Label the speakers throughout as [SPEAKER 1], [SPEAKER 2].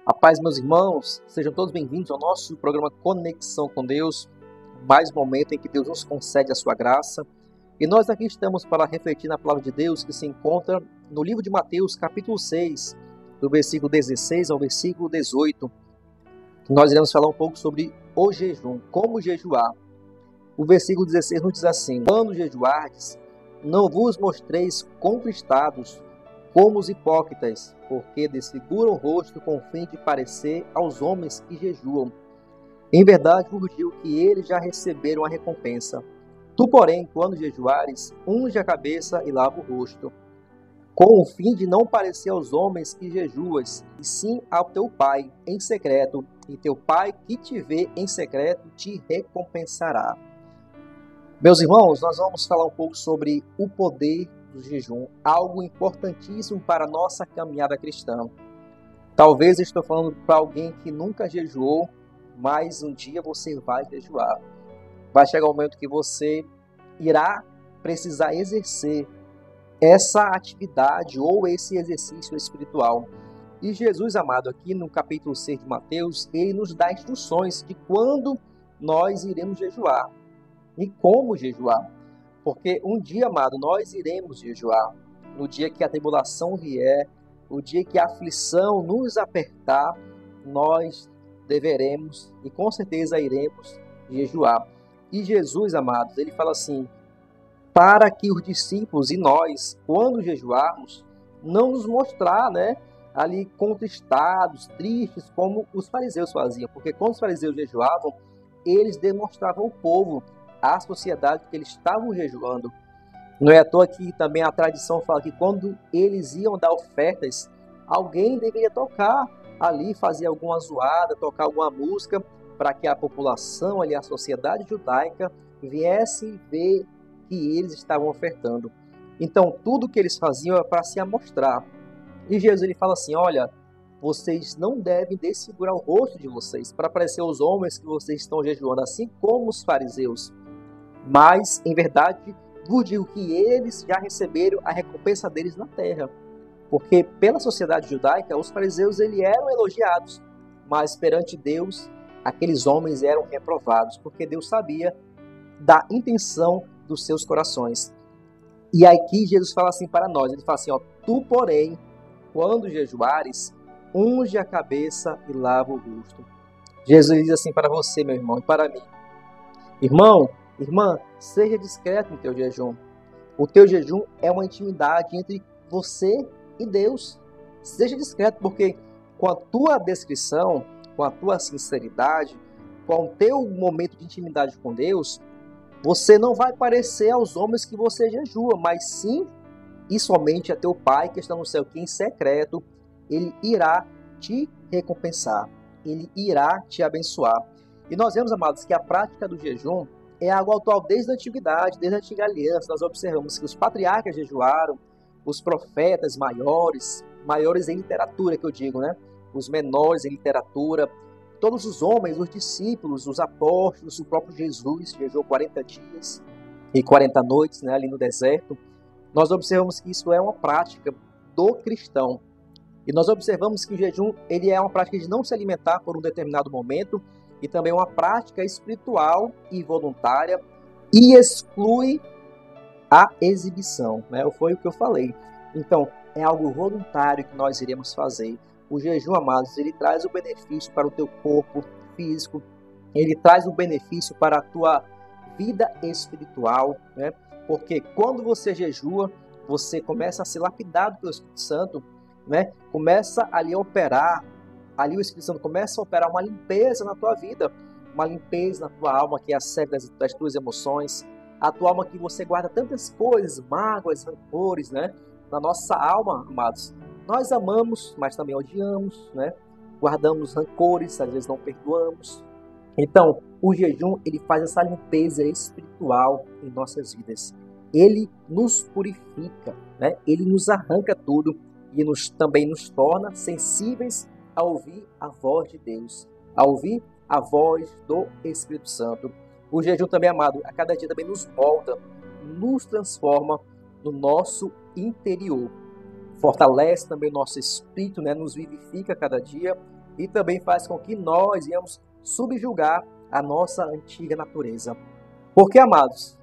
[SPEAKER 1] A paz, meus irmãos, sejam todos bem-vindos ao nosso programa Conexão com Deus, mais um momento em que Deus nos concede a sua graça. E nós aqui estamos para refletir na palavra de Deus que se encontra no livro de Mateus, capítulo 6, do versículo 16 ao versículo 18. Nós iremos falar um pouco sobre o jejum, como jejuar. O versículo 16 nos diz assim: quando jejuardes, não vos mostreis contristados como os hipócritas, porque desfiguram o rosto com o fim de parecer aos homens que jejuam. Em verdade vos digo que eles já receberam a recompensa. Tu, porém, quando jejuares, unge a cabeça e lava o rosto, com o fim de não parecer aos homens que jejuas, e sim ao teu Pai em secreto, e teu Pai que te vê em secreto te recompensará. Meus irmãos, nós vamos falar um pouco sobre o poder do jejum, algo importantíssimo para a nossa caminhada cristã. Talvez eu estou falando para alguém que nunca jejuou, mas um dia você vai jejuar. Vai chegar um momento que você irá precisar exercer essa atividade ou esse exercício espiritual. E Jesus, amado, aqui no capítulo 6 de Mateus, ele nos dá instruções de quando nós iremos jejuar e como jejuar. Porque um dia, amado, nós iremos jejuar. No dia que a tribulação vier, o dia que a aflição nos apertar, nós deveremos e com certeza iremos jejuar. E Jesus, amados, ele fala assim: para que os discípulos e nós, quando jejuarmos, não nos mostrar, ali contristados, tristes, como os fariseus faziam. Porque quando os fariseus jejuavam, eles demonstravam ao povo, à sociedade, que eles estavam jejuando. Não é à toa que também a tradição fala que quando eles iam dar ofertas, alguém deveria tocar ali, fazer alguma zoada, tocar alguma música, para que a população ali, a sociedade judaica, viesse ver que eles estavam ofertando. Então, tudo que eles faziam era para se amostrar. E Jesus ele fala assim: olha, vocês não devem desfigurar o rosto de vocês, para parecer aos homens que vocês estão jejuando, assim como os fariseus. Mas, em verdade, vos digo que eles já receberam a recompensa deles na terra. Porque pela sociedade judaica, os fariseus eram elogiados, mas perante Deus, aqueles homens eram reprovados, porque Deus sabia da intenção dos seus corações. E aqui Jesus fala assim para nós, ele fala assim: tu, porém, quando jejuares, unge a cabeça e lava o rosto. Jesus diz assim para você, meu irmão, e para mim: irmão, irmã, seja discreto no teu jejum. O teu jejum é uma intimidade entre você e Deus. Seja discreto, porque com a tua descrição, com a tua sinceridade, com o teu momento de intimidade com Deus, você não vai parecer aos homens que você jejua, mas sim e somente a teu Pai que está no céu, que em secreto, ele irá te recompensar, ele irá te abençoar. E nós vemos, amados, que a prática do jejum é algo atual desde a antiguidade, desde a antiga aliança. Nós observamos que os patriarcas jejuaram, os profetas maiores em literatura, que eu digo, os menores em literatura, todos os homens, os discípulos, os apóstolos, o próprio Jesus jejuou 40 dias e 40 noites, ali no deserto. Nós observamos que isso é uma prática do cristão. E nós observamos que o jejum ele é uma prática de não se alimentar por um determinado momento, e também uma prática espiritual e voluntária, e exclui a exibição, Foi o que eu falei. Então, é algo voluntário que nós iremos fazer. O jejum, amados, ele traz o benefício para o teu corpo físico, ele traz o benefício para a tua vida espiritual, Porque quando você jejua, você começa a ser lapidado pelo Espírito Santo, Começa ali a operar, ali o Espírito Santo começa a operar uma limpeza na tua vida, uma limpeza na tua alma, que é a sede das tuas emoções, a tua alma que você guarda tantas coisas, mágoas, rancores, na nossa alma, amados. Nós amamos, mas também odiamos, Guardamos rancores, às vezes não perdoamos. Então, o jejum, ele faz essa limpeza espiritual em nossas vidas. Ele nos purifica, Ele nos arranca tudo e também nos torna sensíveis a ouvir a voz de Deus, a ouvir a voz do Espírito Santo. O jejum também, amado, a cada dia também nos molda, nos transforma no nosso interior. Fortalece também o nosso espírito, nos vivifica a cada dia e também faz com que nós venhamos subjugar a nossa antiga natureza. Porque, amados,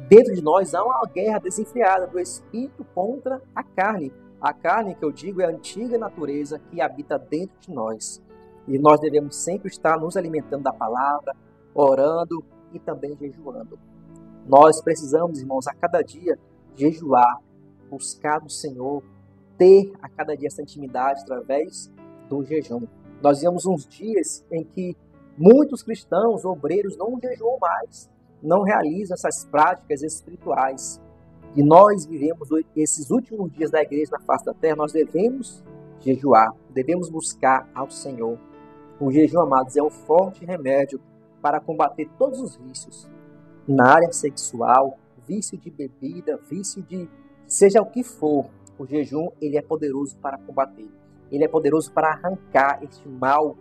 [SPEAKER 1] dentro de nós há uma guerra desenfreada do espírito contra a carne. A carne, que eu digo, é a antiga natureza que habita dentro de nós. E nós devemos sempre estar nos alimentando da palavra, orando e também jejuando. Nós precisamos, irmãos, a cada dia jejuar, buscar o Senhor, ter a cada dia essa intimidade através do jejum. Nós vivemos uns dias em que muitos cristãos, obreiros, não jejuam mais, não realizam essas práticas espirituais. E nós vivemos esses últimos dias da igreja na face da terra, nós devemos jejuar, devemos buscar ao Senhor. O jejum, amados, é um forte remédio para combater todos os vícios. Na área sexual, vício de bebida, vício de seja o que for, o jejum ele é poderoso para combater. Ele é poderoso para arrancar este mau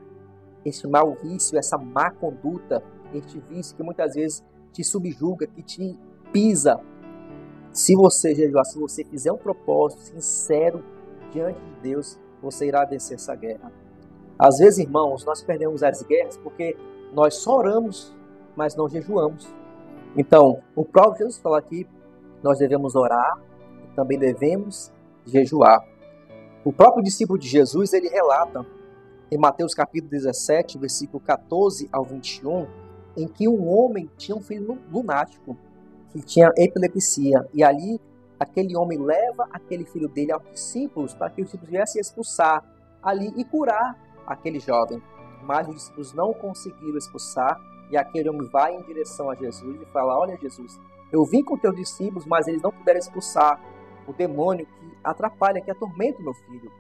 [SPEAKER 1] vício, essa má conduta, este vício que muitas vezes te subjuga, que te pisa. Se você jejuar, se você fizer um propósito sincero diante de Deus, você irá vencer essa guerra. Às vezes, irmãos, nós perdemos as guerras porque nós só oramos, mas não jejuamos. Então, o próprio Jesus fala aqui, nós devemos orar e também devemos jejuar. O próprio discípulo de Jesus, ele relata em Mateus capítulo 17, versículo 14 ao 21, em que um homem tinha um filho lunático, que tinha epilepsia, e ali aquele homem leva aquele filho dele aos discípulos, para que os discípulos viessem expulsar ali e curar aquele jovem. Mas os discípulos não conseguiram expulsar, e aquele homem vai em direção a Jesus e fala: olha, Jesus, eu vim com teus discípulos, mas eles não puderam expulsar o demônio que atrapalha, que atormenta o meu filho.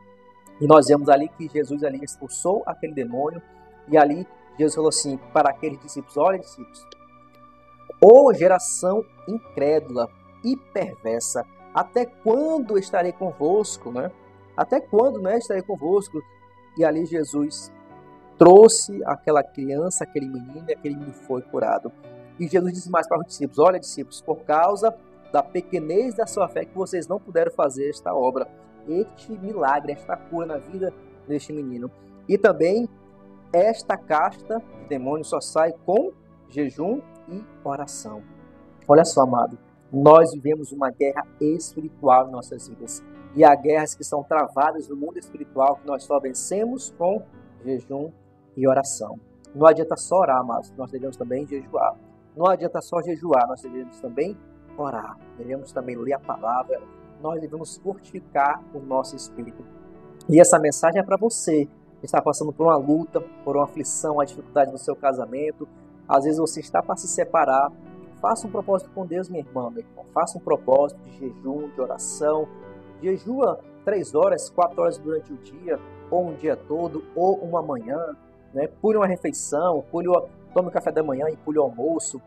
[SPEAKER 1] E nós vemos ali que Jesus ali expulsou aquele demônio, e ali Jesus falou assim para aqueles discípulos: olha, discípulos, ô geração incrédula e perversa, até quando estarei convosco, né? Até quando, né, estarei convosco? E ali Jesus trouxe aquela criança, aquele menino, e aquele menino foi curado. E Jesus disse mais para os discípulos: olha, discípulos, por causa da pequenez da sua fé que vocês não puderam fazer esta obra, este milagre, esta cura na vida deste menino. E também esta casta de demônio só sai com jejum e oração. Olha só, amado, nós vivemos uma guerra espiritual em nossas vidas. E há guerras que são travadas no mundo espiritual que nós só vencemos com jejum e oração. Não adianta só orar, amados, nós devemos também jejuar. Não adianta só jejuar, nós devemos também orar. Devemos também ler a palavra. Nós devemos fortificar o nosso espírito. E essa mensagem é para você que está passando por uma luta, por uma aflição, a dificuldade do seu casamento. Às vezes você está para se separar. Faça um propósito com Deus, minha irmã, meu irmão. Faça um propósito de jejum, de oração. Jejua 3 horas, 4 horas durante o dia, ou um dia todo, ou uma manhã, né? Pule uma refeição, tome o café da manhã e pule o almoço,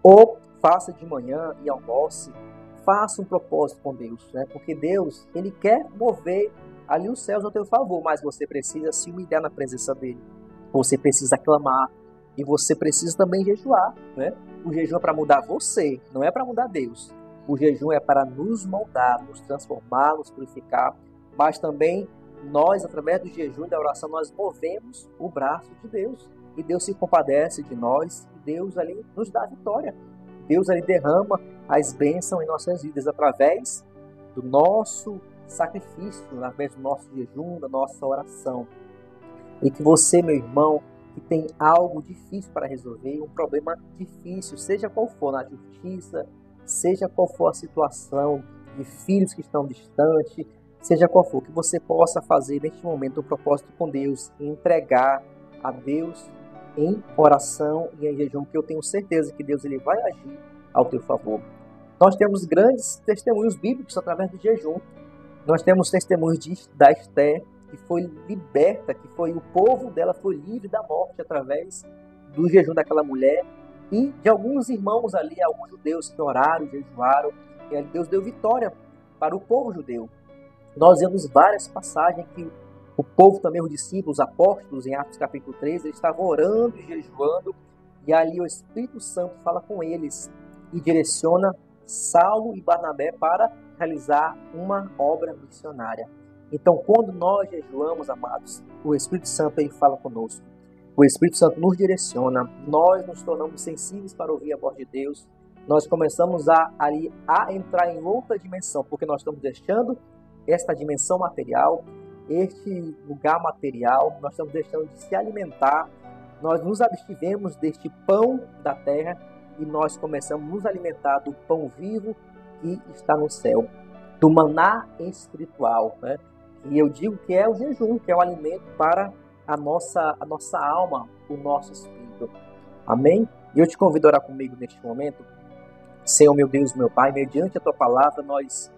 [SPEAKER 1] ou faça de manhã e almoce. Faça um propósito com Deus, né? Porque Deus, Ele quer mover ali os céus ao teu favor, mas você precisa se humilhar na presença dEle. Você precisa clamar e você precisa também jejuar, né? O jejum é para mudar você, não é para mudar Deus. O jejum é para nos moldar, nos transformar, nos purificar, mas também nós, através do jejum e da oração, nós movemos o braço de Deus. E Deus se compadece de nós, e Deus ali nos dá a vitória. Deus ali derrama as bênçãos em nossas vidas através do nosso sacrifício, através do nosso jejum, da nossa oração. E que você, meu irmão, que tem algo difícil para resolver, um problema difícil, seja qual for, na justiça, seja qual for a situação de filhos que estão distantes, seja qual for, que você possa fazer neste momento um propósito com Deus e entregar a Deus em oração e em jejum, que eu tenho certeza que Deus ele vai agir ao teu favor. Nós temos grandes testemunhos bíblicos através do jejum. Nós temos testemunhos da Esther, que foi liberta, que foi o povo dela foi livre da morte através do jejum daquela mulher, e de alguns irmãos ali, alguns judeus que oraram, jejuaram, e Deus deu vitória para o povo judeu. Nós vemos várias passagens que o povo também, os discípulos, os apóstolos, em Atos capítulo 13, eles estavam orando e jejuando, e ali o Espírito Santo fala com eles e direciona Saulo e Barnabé para realizar uma obra missionária. Então, quando nós jejuamos, amados, o Espírito Santo ele fala conosco. O Espírito Santo nos direciona, nós nos tornamos sensíveis para ouvir a voz de Deus, nós começamos a entrar em outra dimensão, porque nós estamos deixando esta dimensão material, este lugar material, nós estamos deixando de se alimentar, nós nos abstivemos deste pão da terra e nós começamos a nos alimentar do pão vivo que está no céu, do maná espiritual, né? E eu digo que é o jejum, que é o alimento para a nossa alma, o nosso espírito. Amém? E eu te convido a orar comigo neste momento. Senhor, meu Deus, meu Pai, mediante a Tua palavra, nós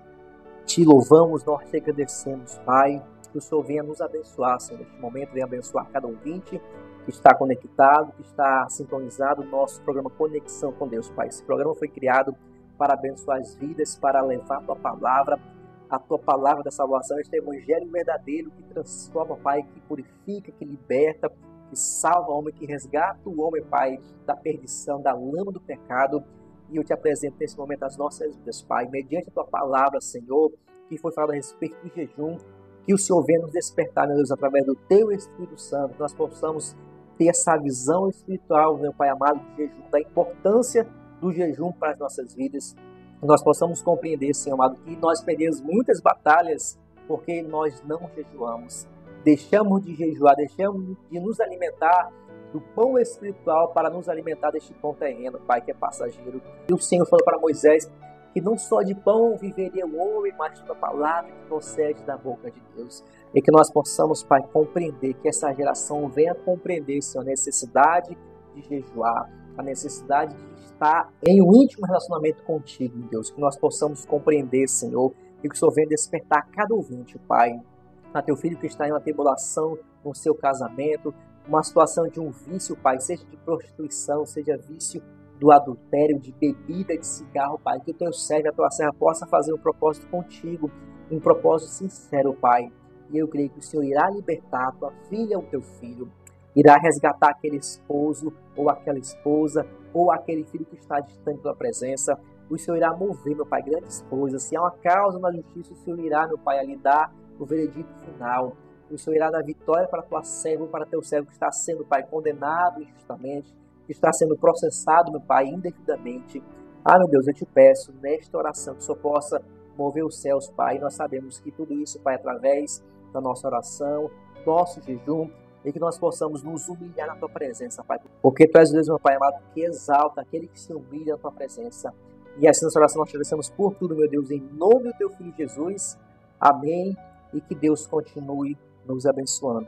[SPEAKER 1] te louvamos, nós te agradecemos, Pai, que o Senhor venha nos abençoar, Senhor, neste momento, venha abençoar cada ouvinte que está conectado, que está sintonizado no nosso programa Conexão com Deus, Pai. Esse programa foi criado para abençoar as vidas, para levar a Tua palavra da salvação, este evangelho verdadeiro que transforma, Pai, que purifica, que liberta, que salva o homem, que resgata o homem, Pai, da perdição, da lama do pecado. E eu te apresento nesse momento as nossas vidas, Pai, mediante a Tua palavra, Senhor, que foi falado a respeito do jejum, que o Senhor venha nos despertar, meu Deus, através do Teu Espírito Santo, que nós possamos ter essa visão espiritual, meu Pai amado, do jejum, da importância do jejum para as nossas vidas. Nós possamos compreender, Senhor amado, que nós perdemos muitas batalhas porque nós não jejuamos. Deixamos de jejuar, deixamos de nos alimentar do pão espiritual para nos alimentar deste pão terreno, Pai, que é passageiro. E o Senhor falou para Moisés que não só de pão viveria o homem, mas de uma palavra que procede da boca de Deus. E que nós possamos, Pai, compreender, que essa geração venha compreender, Senhor, a necessidade de jejuar, a necessidade de estar em um íntimo relacionamento contigo, Deus. Que nós possamos compreender, Senhor, e que o Senhor venha despertar cada ouvinte, Pai, a Teu filho que está em uma tribulação no seu casamento, uma situação de um vício, Pai, seja de prostituição, seja vício do adultério, de bebida, de cigarro, Pai, que o Teu servo, a Tua serva possa fazer um propósito contigo, um propósito sincero, Pai. E eu creio que o Senhor irá libertar a Tua filha ou Teu filho, irá resgatar aquele esposo ou aquela esposa ou aquele filho que está distante da presença. O Senhor irá mover, meu Pai, grandes coisas. Se há uma causa na justiça, o Senhor irá, meu Pai, ali dar o veredito final. O Senhor irá dar vitória para a Tua serva ou para Teu servo que está sendo, Pai, condenado injustamente, que está sendo processado, meu Pai, indevidamente. Ah, meu Deus, eu te peço, nesta oração, que o Senhor possa mover os céus, Pai. Nós sabemos que tudo isso, Pai, através da nossa oração, nosso jejum, e que nós possamos nos humilhar na Tua presença, Pai. Porque Tu és Deus, meu Pai amado, que exalta aquele que se humilha na Tua presença. E assim nessa oração nós te agradecemos por tudo, meu Deus, em nome do Teu Filho Jesus. Amém. E que Deus continue nos abençoando.